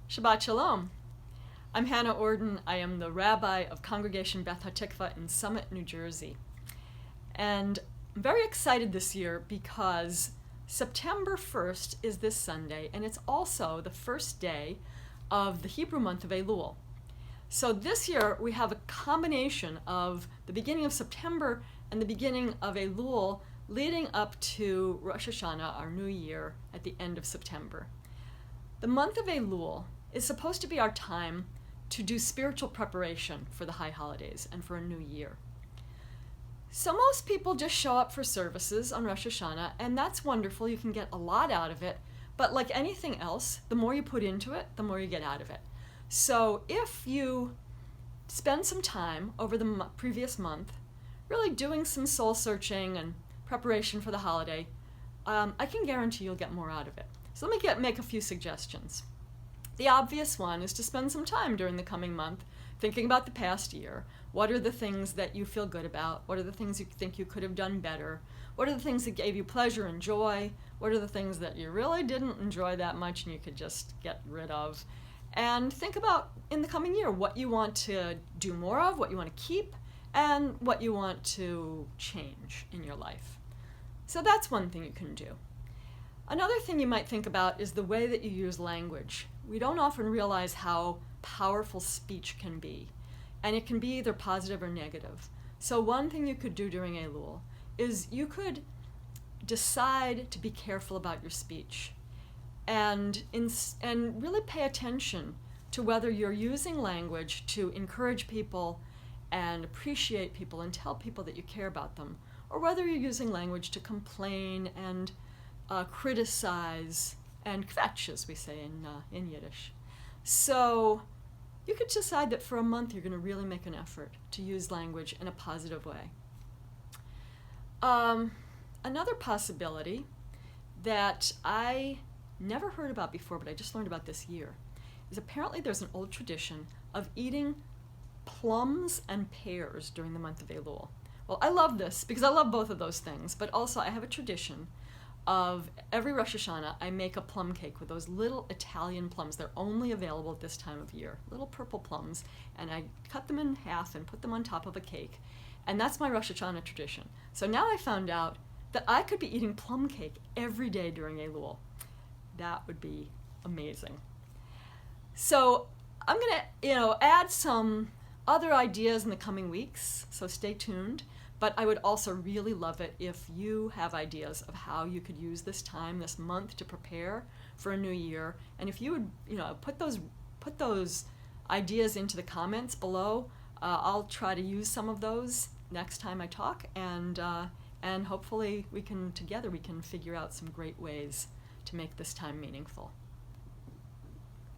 Shabbat Shalom. I'm Hannah Orden. I am the rabbi of Congregation Beth HaTikvah in Summit, New Jersey. And I'm very excited this year because September 1st is this Sunday, and it's also the first day of the Hebrew month of Elul. So this year we have a combination of the beginning of September and the beginning of Elul leading up to Rosh Hashanah, our new year, at the end of September. The month of Elul is supposed to be our time to do spiritual preparation for the high holidays and for a new year. So most people just show up for services on Rosh Hashanah, and that's wonderful. You can get a lot out of it, but like anything else, the more you put into it, the more you get out of it. So if you spend some time over the previous month really doing some soul searching and preparation for the holiday, I can guarantee you'll get more out of it. So let me make a few suggestions. The obvious one is to spend some time during the coming month thinking about the past year. What are the things that you feel good about? What are the things you think you could have done better? What are the things that gave you pleasure and joy? What are the things that you really didn't enjoy that much and you could just get rid of? And think about, in the coming year, what you want to do more of, what you want to keep, and what you want to change in your life. So that's one thing you can do. Another thing you might think about is the way that you use language. We don't often realize how powerful speech can be, and it can be either positive or negative. So one thing you could do during Elul is you could decide to be careful about your speech and really pay attention to whether you're using language to encourage people and appreciate people and tell people that you care about them, or whether you're using language to complain and criticize and kvetch, as we say in Yiddish. So you could decide that for a month you're going to really make an effort to use language in a positive way. Another possibility that I never heard about before, but I just learned about this year, is apparently there's an old tradition of eating plums and pears during the month of Elul. Well, I love this because I love both of those things, but also I have a tradition of every Rosh Hashanah I make a plum cake with those little Italian plums. They're only available at this time of year, little purple plums, and I cut them in half and put them on top of a cake. And that's my Rosh Hashanah tradition. So now I found out that I could be eating plum cake every day during Elul. That would be amazing. So I'm going to, add some other ideas in the coming weeks, so stay tuned. But I would also really love it if you have ideas of how you could use this time, this month, to prepare for a new year. And if you would, put those ideas into the comments below, I'll try to use some of those next time I talk, and hopefully we can figure out some great ways to make this time meaningful.